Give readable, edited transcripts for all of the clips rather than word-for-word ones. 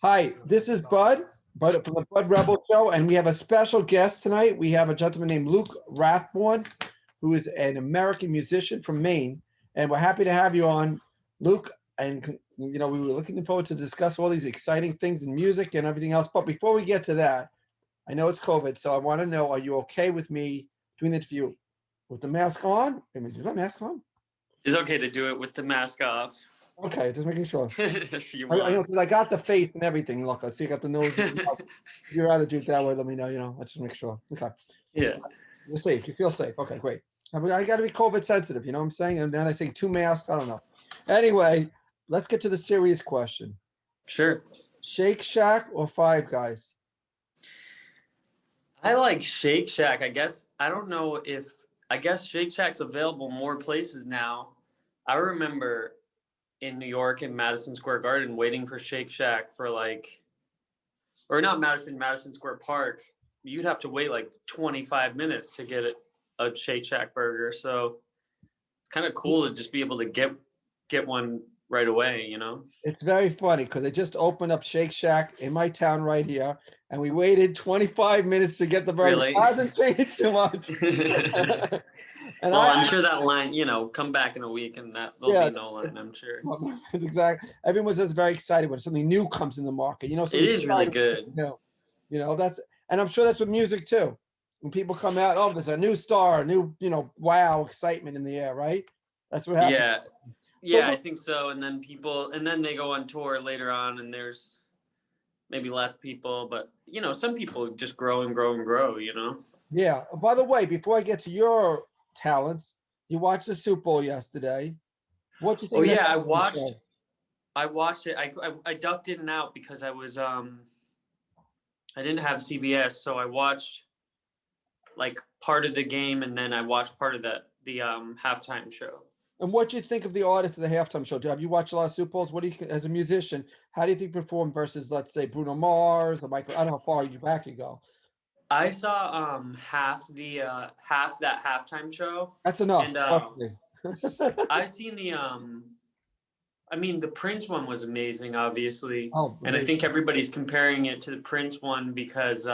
Hi, this is Bud from the Bud Rebel Show, and we have a special guest tonight. We have a gentleman named Luke Rathborne, who is an American musician from Maine, and we're happy to have you on, Luke. And we were looking forward to discuss all these exciting things in music and everything else. But before we get to that, I know it's COVID, so I want to know: are you okay with me doing the interview with the mask on? I mean, is that mask on? It's okay to do it with the mask off. Okay, just making sure. If you I know want. because I got the face and everything. Look, I see you got the nose. If you're out to do it that way, let me know. Let's just make sure. Okay. Yeah. You're safe. You feel safe. Okay, great. I got to be COVID sensitive. You know what I'm saying? And then I say 2 masks. I don't know. Anyway, let's get to the serious question. Sure. Shake Shack or Five Guys? I like Shake Shack. I guess Shake Shack's available more places now. I remember in New York in Madison Square Garden waiting for Shake Shack for or not Madison Square Park. You'd have to wait like 25 minutes to get a Shake Shack burger. So it's kind of cool to just be able to get one right away, you know? It's very funny because they just opened up Shake Shack in my town right here, and we waited 25 minutes to get the burger. Really? It hasn't changed too much. And Well, I'm sure that line, come back in a week and there'll be no line, I'm sure. It's exactly. Everyone's just very excited when something new comes in the market. It is really good. And I'm sure that's with music too. When people come out, oh, there's a new star, a new, wow, excitement in the air, right? That's what happens. Yeah. Yeah, I think so. And then they go on tour later on and there's maybe less people, but some people just grow and grow and grow, Yeah. By the way, before I get to your talents, you watched the Super Bowl yesterday. What do you think? Oh yeah, I watched it. I ducked in and out because I didn't have CBS, so I watched like part of the game and then I watched part of the halftime show. And what do you think of the artists of the halftime show? Have you watched a lot of Super Bowls? What do you, as a musician, how do you think perform versus, let's say, Bruno Mars or Michael? I don't know how far back you go. I saw half that halftime show. That's enough. And I've seen the Prince one was amazing, obviously. Oh, and I think everybody's comparing it to the Prince one because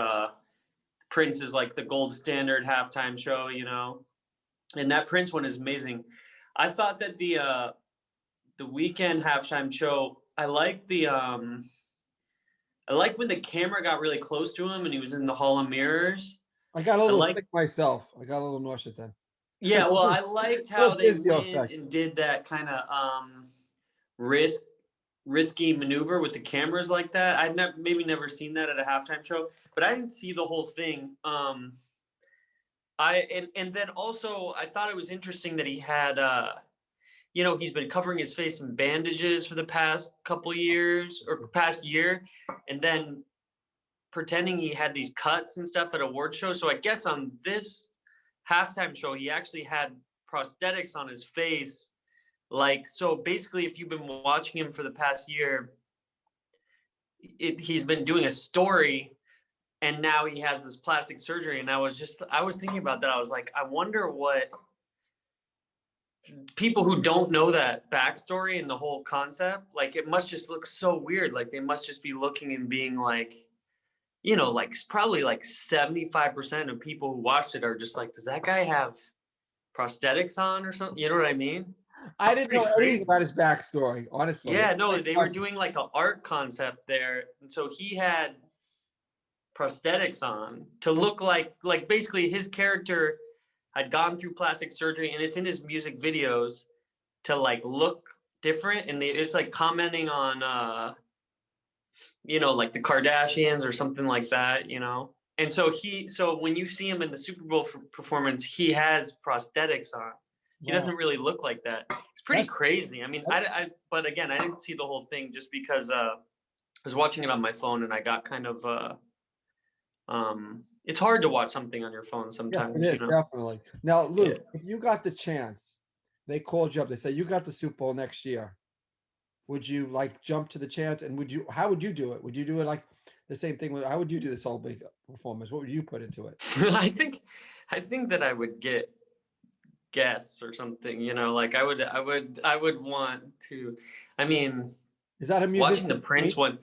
Prince is like the gold standard halftime show, and that Prince one is amazing. I thought that the Weeknd halftime show, I like when the camera got really close to him and he was in the Hall of Mirrors. I got a little sick myself. I got a little nauseous then. Yeah, well, I liked how they went and did that kind of risky maneuver with the cameras like that. I'd maybe never seen that at a halftime show, but I didn't see the whole thing. And then also I thought it was interesting that he had he's been covering his face in bandages for the past couple years or past year, and then pretending he had these cuts and stuff at award shows. So I guess on this halftime show he actually had prosthetics on his face. So basically, if you've been watching him for the past year, he's been doing a story and now he has this plastic surgery. And I was thinking about that. I was like, I wonder what people who don't know that backstory and the whole concept, it must just look so weird. They must just be looking and being probably 75% of people who watched it are just like, does that guy have prosthetics on or something? You know what I mean? I didn't know anything about his backstory, honestly. Yeah, no, they were doing an art concept there. And so he had prosthetics on to look like basically his character had gone through plastic surgery, and it's in his music videos to look different. And it's commenting on, the Kardashians or something like that, And so when you see him in the Super Bowl performance, he has prosthetics on. He doesn't really look like that. It's pretty crazy. I mean, but again, I didn't see the whole thing just because I was watching it on my phone and I got kind of, it's hard to watch something on your phone sometimes. Yes, it is, definitely. Now, Luke, if you got the chance, they called you up, they said, you got the Super Bowl next year. Would you jump to the chance? And how would you do it? Would you do it the same thing? How would you do this whole big performance? What would you put into it? I think that I would get guests or something, I would want to, is that a music watching the Prince one?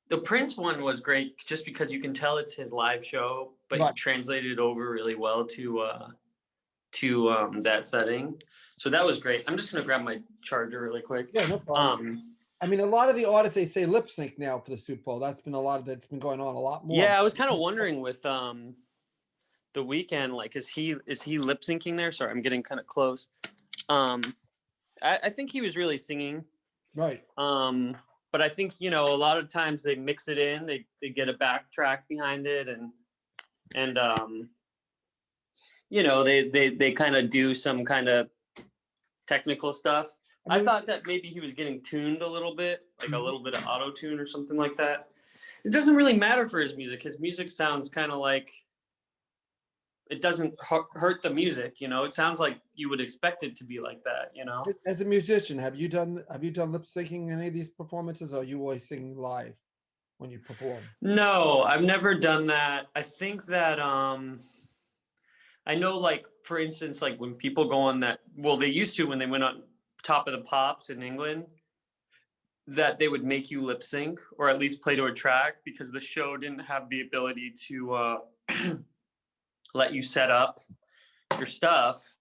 The Prince one was great just because you can tell it's his live show, but he Right. translated it over really well to that setting. So that was great. I'm just gonna grab my charger really quick. Yeah, no problem. I mean, a lot of the artists, they say lip sync now for the Super Bowl. That's been a lot of that's been going on a lot more. Yeah, I was kind of wondering with the weekend, like is he lip syncing there? Sorry, I'm getting kind of close. Um, I think he was really singing. Right. But I think, you know, a lot of times they mix it in, they get a backtrack behind it and you know, they kind of do some kind of technical stuff. I I mean, thought that maybe he was getting tuned a little bit, like a Mhm. little bit of auto tune or something like that. It doesn't really matter for his music. His music sounds kind of like it doesn't hurt the music, you know. It sounds like you would expect it to be like that, you know. As a musician, have you done lip syncing in any of these performances, or are you always singing live when you perform? No, I've never done that. I think that I know, like, for instance, like when people go on that, well, they used to when they went on Top of the Pops in England, that they would make you lip sync or at least play to a track because the show didn't have the ability to let you set up your stuff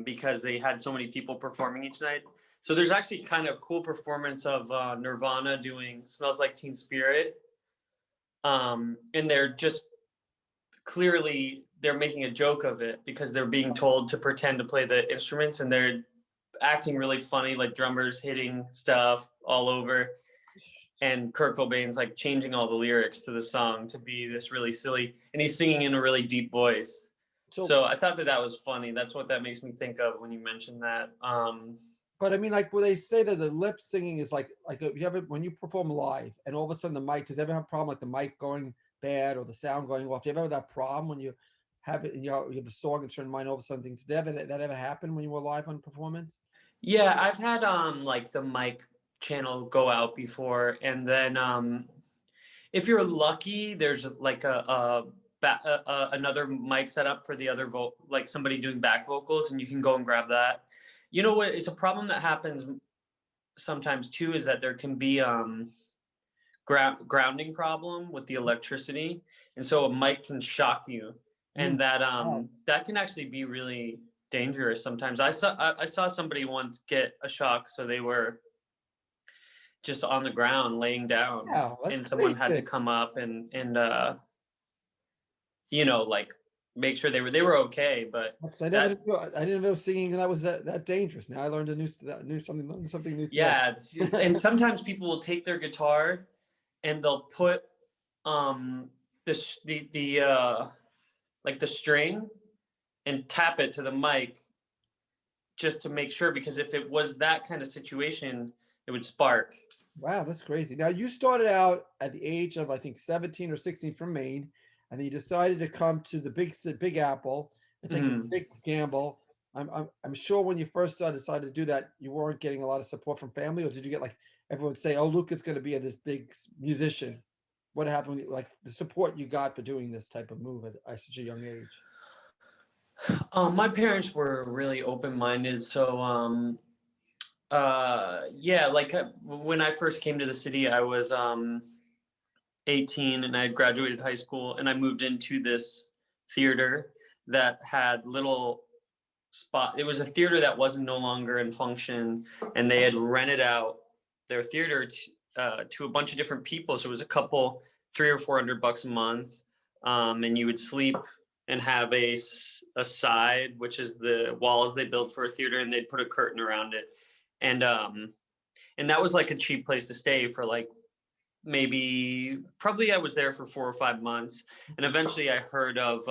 because they had so many people performing each night. So there's actually kind of cool performance of Nirvana doing "Smells Like Teen Spirit," and they're just clearly they're making a joke of it because they're being told to pretend to play the instruments and they're acting really funny, like drummers hitting stuff all over. And Kurt Cobain's like changing all the lyrics to the song to be this really silly, and he's singing in a really deep voice. So, So I thought that that was funny. That's what that makes me think of when you mentioned that. but I mean, like, when they say that the lip singing is like if you ever when you perform live, and all of a sudden the mic, does ever have a problem like the mic going bad or the sound going off? Do you ever have that problem when you have it, you have a song and turn mine, all of a sudden things, that ever happen when you were live on performance? Yeah, I've had like the mic channel go out before, and then if you're lucky, there's like another mic set up for the other like somebody doing back vocals, and you can go and grab that. You know what? It's a problem that happens sometimes too is that there can be grounding problem with the electricity, and so a mic can shock you, Mm, and that wow. that can actually be really dangerous sometimes. I saw somebody once get a shock, so they were just on the ground laying down, Wow, that's and someone had to crazy. come up and you know, like make sure they were okay. But I never that, knew, I didn't know singing that was that dangerous. Now I learned a new knew something, learned something new today. yeah, and sometimes people will take their guitar and they'll put um the like the string and tap it to the mic just to make sure, because if it was that kind of situation, it would spark. Wow, that's crazy. Now you started out at the age of, I think, 17 or 16 from Maine, and then you decided to come to the Big Apple and take a Mhm. big gamble. I'm sure when you first decided to do that, you weren't getting a lot of support from family, or did you get like everyone say, "Oh, Luke is going to be this big musician"? What happened? Like the support you got for doing this type of move at such a young age? My parents were really open-minded, so yeah, like when I first came to the city, I was 18 and I had graduated high school, and I moved into this theater that had little spot. It was a theater that wasn't no longer in function, and they had rented out their theater to a bunch of different people. So it was a couple, 300 or 400 bucks a month, and you would sleep and have a side, which is the walls they built for a theater, and they'd put a curtain around it, and and that was like a cheap place to stay for like maybe probably I was there for 4 or 5 months, and eventually I heard of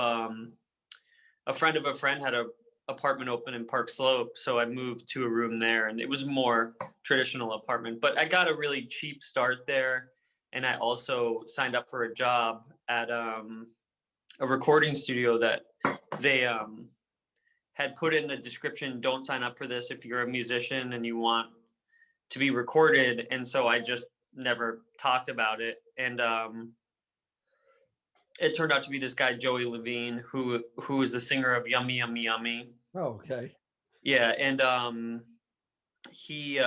a friend of a friend had a apartment open in Park Slope, so I moved to a room there, and it was more traditional apartment. But I got a really cheap start there, and I also signed up for a job at a recording studio that they had put in the description. Don't sign up for this if you're a musician and you want to be recorded. And so I just never talked about it, and it turned out to be this guy Joey Levine, who is the singer of Yummy Yummy Yummy. Oh, okay. Yeah, and he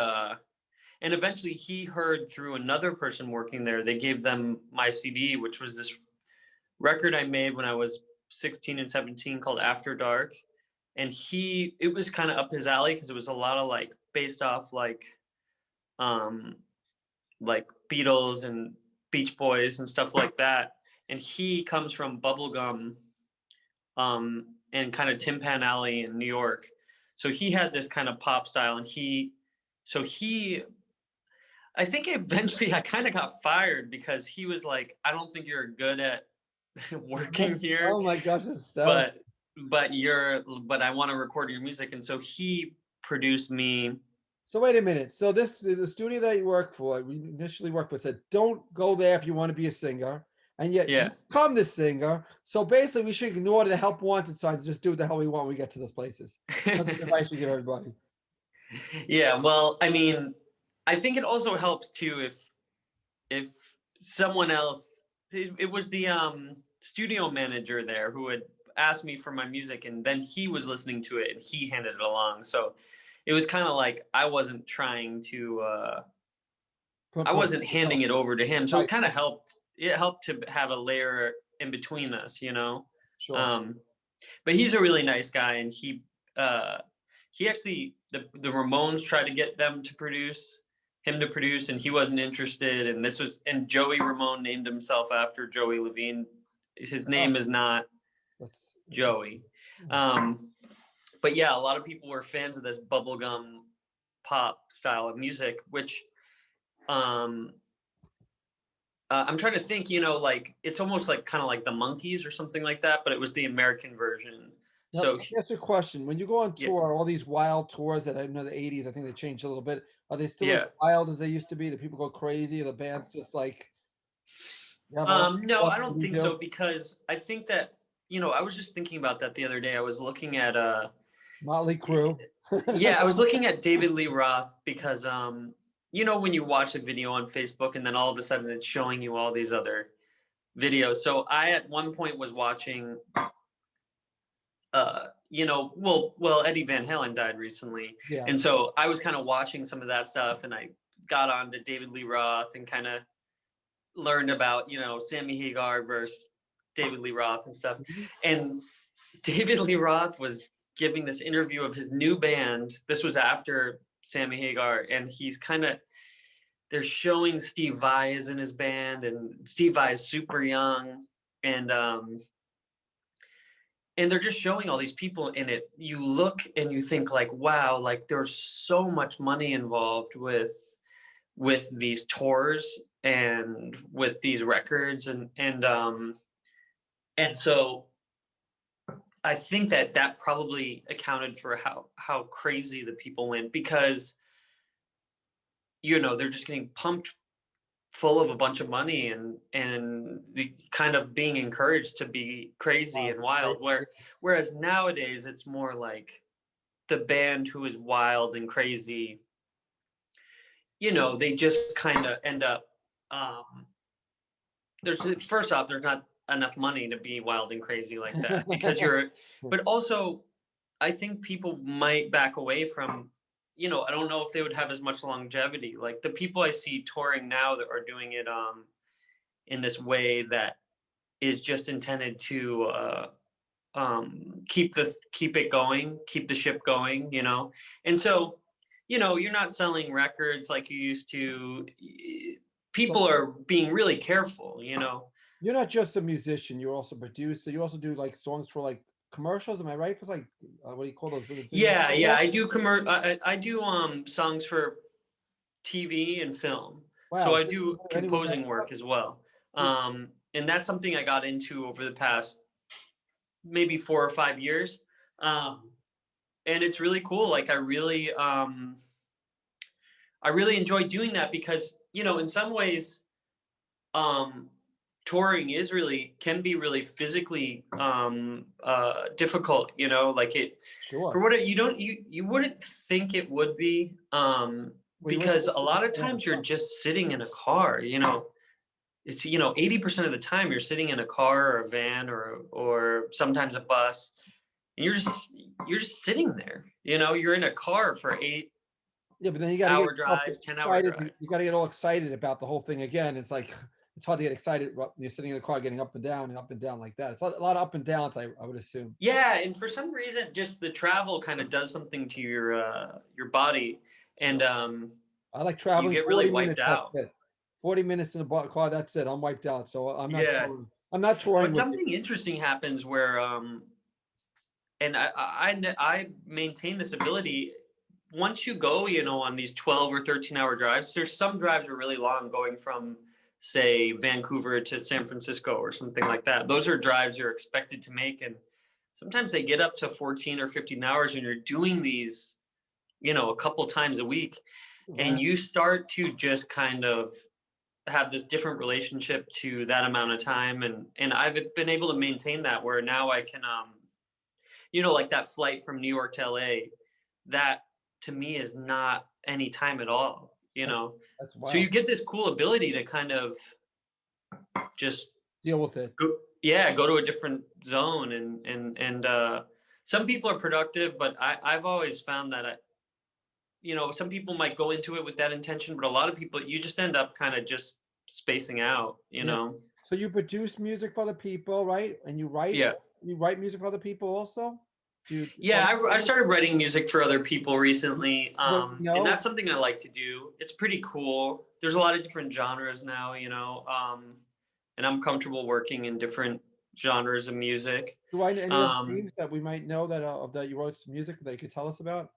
And eventually he heard through another person working there, they gave them my CD, which was this record I made when I was 16 and 17 called After Dark. And it was kind of up his alley because it was a lot of like based off um, like Beatles and Beach Boys and stuff like that. And he comes from bubblegum and kind of Tin Pan Alley in New York. So he had this kind of pop style, and so he, I think eventually I kind of got fired because he was like, I don't think you're good at working here, Oh my gosh, it's stuff. but but I want to record your music. And so he produced me. So wait a minute. So the studio that you work for, we initially worked for, said don't go there if you want to be a singer, and yet you Yeah. become the singer. So basically, we should ignore the help wanted signs. Just do what the hell we want when we get to those places. That's the advice you give everybody. Yeah, well, I mean, I think it also helps too if someone else, it was the studio manager there who had asked me for my music, and then he was listening to it and he handed it along. So it was kind of like I wasn't trying to I wasn't handing it over to him. So it Right. kind of helped. It helped to have a layer in between us, you know. Sure. But he's a really nice guy, and he actually the Ramones tried to get him to produce, and he wasn't interested. And Joey Ramone named himself after Joey Levine. His name is not That's Joey. But yeah, a lot of people were fans of this bubblegum pop style of music, which I'm trying to think, like it's almost like kind of like the Monkees or something like that, but it was the American version. now, So let me ask you a question. When you go on yeah, tour, all these wild tours that I know the 80s, I think they changed a little bit. Are they still as yeah. wild as they used to be? Do people go crazy? The band's just like you have a lot of No, stuff I to don't think do. so because I think that, I was just thinking about that the other day. I was looking at Motley Crue. yeah, I was looking at David Lee Roth because when you watch a video on Facebook and then all of a sudden it's showing you all these other videos. So I at one point was watching Eddie Van Halen died recently. Yeah. And so I was kind of watching some of that stuff, and I got on to David Lee Roth and kind of learned about, Sammy Hagar versus David Lee Roth and stuff. Mhm. And David Lee Roth was giving this interview of his new band. This was after Sammy Hagar, and they're showing Steve Vai is in his band, and Steve Vai is super young, and they're just showing all these people in it. You look and you think like, wow, like there's so much money involved with these tours and with these records, and so I think that probably accounted for how crazy the people went, because they're just getting pumped full of a bunch of money, and the kind of being encouraged to be crazy and wild, whereas nowadays it's more like the band who is wild and crazy, they just kind of end up there's first off, there's not enough money to be wild and crazy like that, because but also I think people might back away from, I don't know if they would have as much longevity. Like the people I see touring now that are doing it in this way that is just intended to keep it going, keep the ship going, and so you're not selling records like you used to. So People are being really careful. you're not just a musician, you're also a producer. You also do like songs for like commercials. Am I right? For like what do you call those little things? Yeah, I do I do songs for TV and film. So Wow. I do Anyone that composing work as well. And that's something I got into over the past maybe 4 or 5 years. Um, and it's really cool. Like I really enjoy doing that because, in some ways, um, touring can be really physically difficult, like for sure. what you wouldn't think it would be, Well, you because a lot of went times you're just sitting in a car. It's 80% of the time you're sitting in a car or a van or sometimes a bus, and you're just sitting there. You're in a car for Yeah, but then you got to hour get yourself drives, 10-hour excited. drives. You got to get all excited about the whole thing again. It's like it's hard to get excited when you're sitting in the car getting up and down like that. It's a lot of up and downs, I would assume. Yeah, and for some reason, just the travel kind of does something to your body, and I like you traveling get really 40 wiped minutes. That's out. it. 40 minutes in a car. That's it. I'm wiped out. So I'm not Yeah, touring. I'm not touring but with you. something interesting happens where and I maintain this ability. Once you go, on these 12 or 13-hour drives, there's some drives are really long, going from, say, Vancouver to San Francisco or something like that. Those are drives you're expected to make, and sometimes they get up to 14 or 15 hours, and you're doing these, a couple times a week, Wow. and you start to just kind of have this different relationship to that amount of time, and I've been able to maintain that, where now I can like that flight from New York to LA, that to me is not any time at all, That's So you wild. get this cool ability to kind of just Deal with it. go to a different zone, and some people are productive, but I've always found that some people might go into it with that intention, but a lot of people, you just end up kind of just spacing out, Yeah. So you produce music for other people, right? And you write. Yeah. You write music for other people also. Do you? Yeah, I started writing music for other people recently, and No. that's something I like to do. It's pretty cool. There's a lot of different genres now, and I'm comfortable working in different genres of music. Do I know any other Um, names that we might know that you wrote some music that you could tell us about?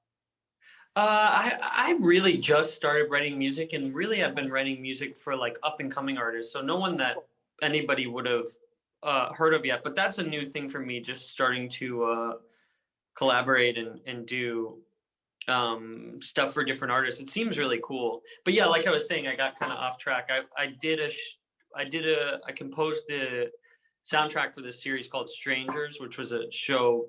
I really just started writing music, and really I've been writing music for like up and coming artists, so no one that anybody would have heard of yet. But that's a new thing for me, just starting to collaborate and do stuff for different artists. It seems really cool. But yeah, like I was saying, I got kind of off track. I composed the soundtrack for this series called Strangers, which was a show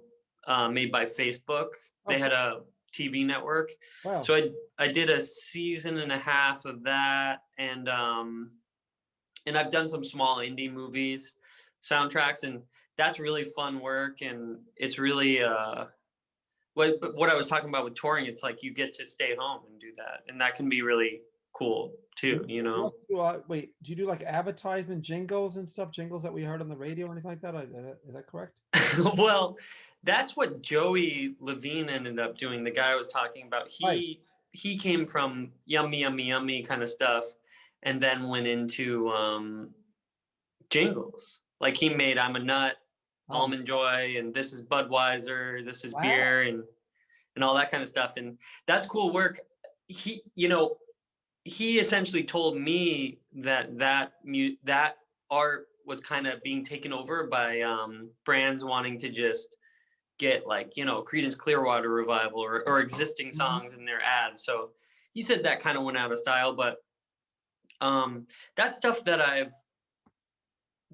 made by Facebook. They had a TV network. Wow. So I did a season and a half of that, and I've done some small indie movies soundtracks, and that's really fun work, and it's really what I was talking about with touring, it's like you get to stay home and do that, and that can be really cool too, Wait, do you do like advertisement jingles and stuff? Jingles that we heard on the radio or anything like that? Is that correct? Well, that's what Joey Levine ended up doing. The guy I was talking about, he came from yummy, yummy, yummy kind of stuff, and then went into jingles. Like he made "I'm a Nut," "Almond Joy," and "This is Budweiser," "This is beer," and all that kind of stuff. And that's cool work. He essentially told me that art was kind of being taken over by brands wanting to just get like Creedence Clearwater Revival or existing songs in their ads. So he said that kind of went out of style, but that's stuff that I've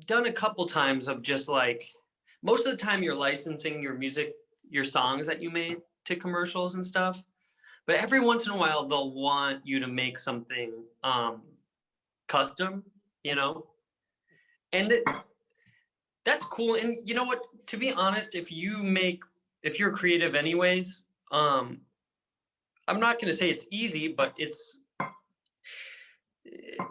done a couple times, of just like, most of the time you're licensing your music, your songs that you made, to commercials and stuff, but every once in a while they'll want you to make something custom, and that's cool. And you know what, to be honest, if you're creative anyways, I'm not going to say it's easy, but it's,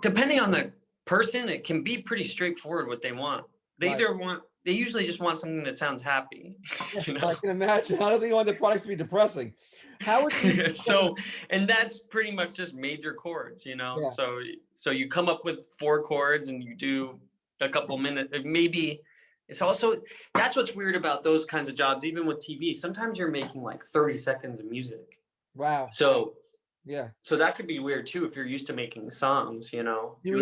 depending on the person, it can be pretty straightforward what they want. They usually just want something that sounds happy. I can imagine. I don't think you want the products to be depressing. How would you? So, and that's pretty much just major chords, So you come up with 4 chords and you do a couple minutes, maybe. It's also, that's what's weird about those kinds of jobs, even with TV. Sometimes you're making like 30 seconds of music. Wow. So yeah. So that could be weird too if you're used to making songs, You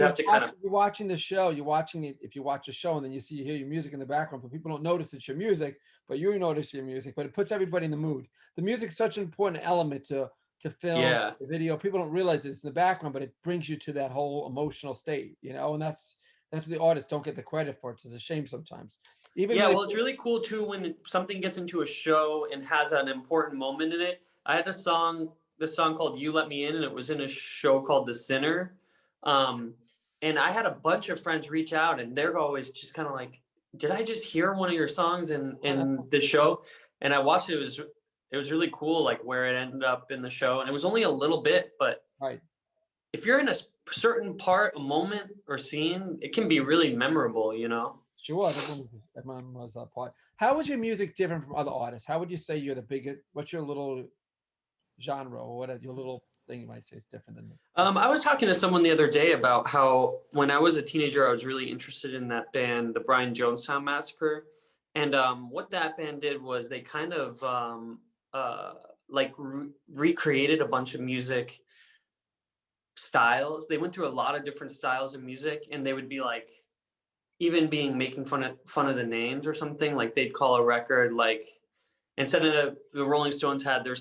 have to kind of. You're watching the show. You're watching it. If you watch a show and then you hear your music in the background, but people don't notice it's your music, but you notice your music. But it puts everybody in the mood. The music's such an important element to film, the video. People don't realize it's in the background, but it brings you to that whole emotional state, And that's what the artists don't get the credit for. It's a shame sometimes. Well, it's really cool too when something gets into a show and has an important moment in it. I had this song called "You Let Me In," and it was in a show called The Sinner. And I had a bunch of friends reach out, and they're always just kind of like, "Did I just hear one of your songs in the show?" And I watched it. It was it was really cool, like where it ended up in the show, and it was only a little bit, but Right. if you're in a certain part, a moment or scene, it can be really memorable, you know? Sure. That one was a part. How was your music different from other artists? How would you say you're the biggest? What's your little genre or whatever your little thing you might say is different than? I was talking to someone the other day about how when I was a teenager, I was really interested in that band, the Brian Jonestown Massacre. And what that band did was they kind of uh, like recreated a bunch of music styles. They went through a lot of different styles of music, and they would be like, even being making fun of the names or something. Like they'd call a record like, instead of the Rolling Stones had their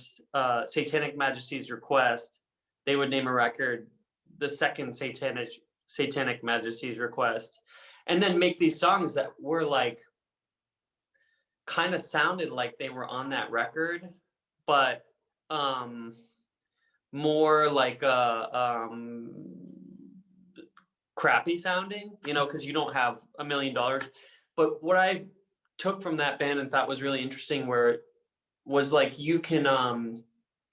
Satanic Majesty's Request, they would name a record the second Satanic Majesty's Request, and then make these songs that were like kind of sounded like they were on that record, but more like crappy sounding, you know, because you don't have $1 million. But what I took from that band and thought was really interesting, where it was like you can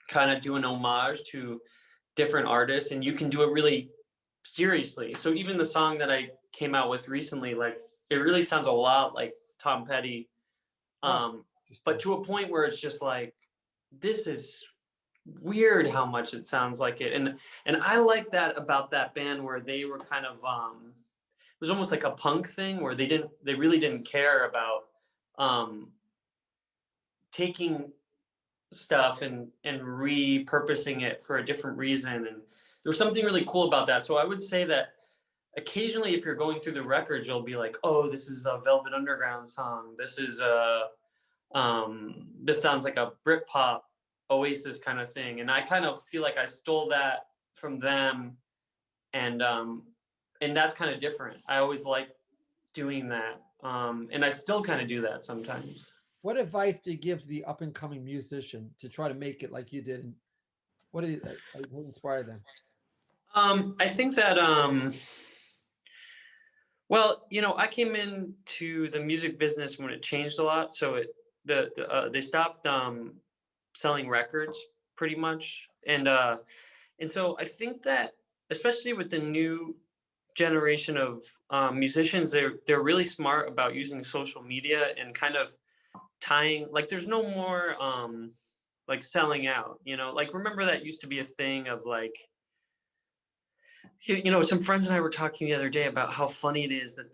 kind of do an homage to different artists, and you can do it really seriously. So even the song that I came out with recently, like it really sounds a lot like Tom Petty, but to a point where it's just like, this is weird how much it sounds like it. And I like that about that band, where they were kind of it was almost like a punk thing, where they really didn't care about taking stuff and repurposing it for a different reason. And there's something really cool about that. So I would say that occasionally, if you're going through the records, you'll be like, oh, this is a Velvet Underground song, this is a this sounds like a Britpop Oasis kind of thing. And I kind of feel like I stole that from them, and that's kind of different. I always like doing that, and I still kind of do that sometimes. What advice do you give to the up and coming musician to try to make it like you did? And what do you what inspired them? I think that well, you know, I came into the music business when it changed a lot. So they stopped selling records pretty much, and so I think that, especially with the new generation of musicians, they're really smart about using social media and kind of tying, like there's no more like selling out, you know, like remember that used to be a thing of like, you know, some friends and I were talking the other day about how funny it is that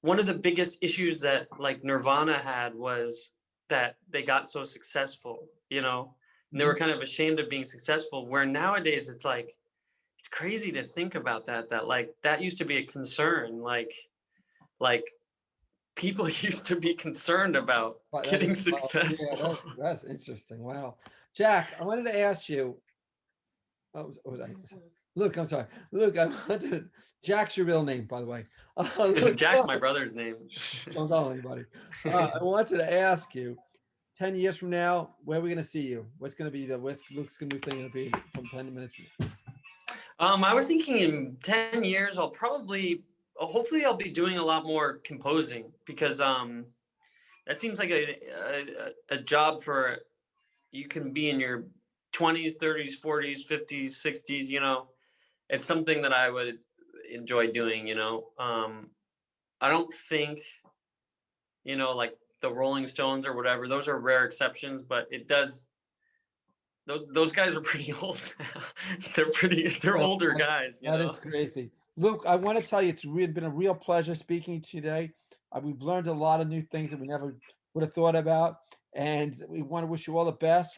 one of the biggest issues that like Nirvana had was that they got so successful, you know, and they were kind of ashamed of being successful, where nowadays it's like, it's crazy to think about that like that used to be a concern, like people used to be concerned about getting successful. Yeah, that's interesting. Wow. Jack, I wanted to ask you. Luke, I'm sorry. Luke, Jack's your real name, by the way. Luke, Jack's my brother's name. don't tell anybody. I wanted to ask you, 10 years from now, where are we going to see you? What's going to be what's Luke's new thing going to be from 10 minutes from now? I was thinking in 10 years, hopefully I'll be doing a lot more composing, because that seems like a job for, you can be in your 20s, 30s, 40s, 50s, 60s, you know. It's something that I would enjoy doing, you know. I don't think, you know, like the Rolling Stones or whatever, those are rare exceptions, but it does, those guys are pretty old now. They're older guys, you know? That is crazy. Luke, I want to tell you, it's been a real pleasure speaking to you today. We've learned a lot of new things that we never would have thought about. And we want to wish you all the best.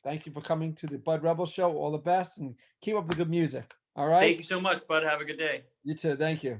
Thank you for coming to the Bud Rebel Show. All the best, and keep up the good music. All right. Thank you so much, bud. Have a good day. You too. Thank you.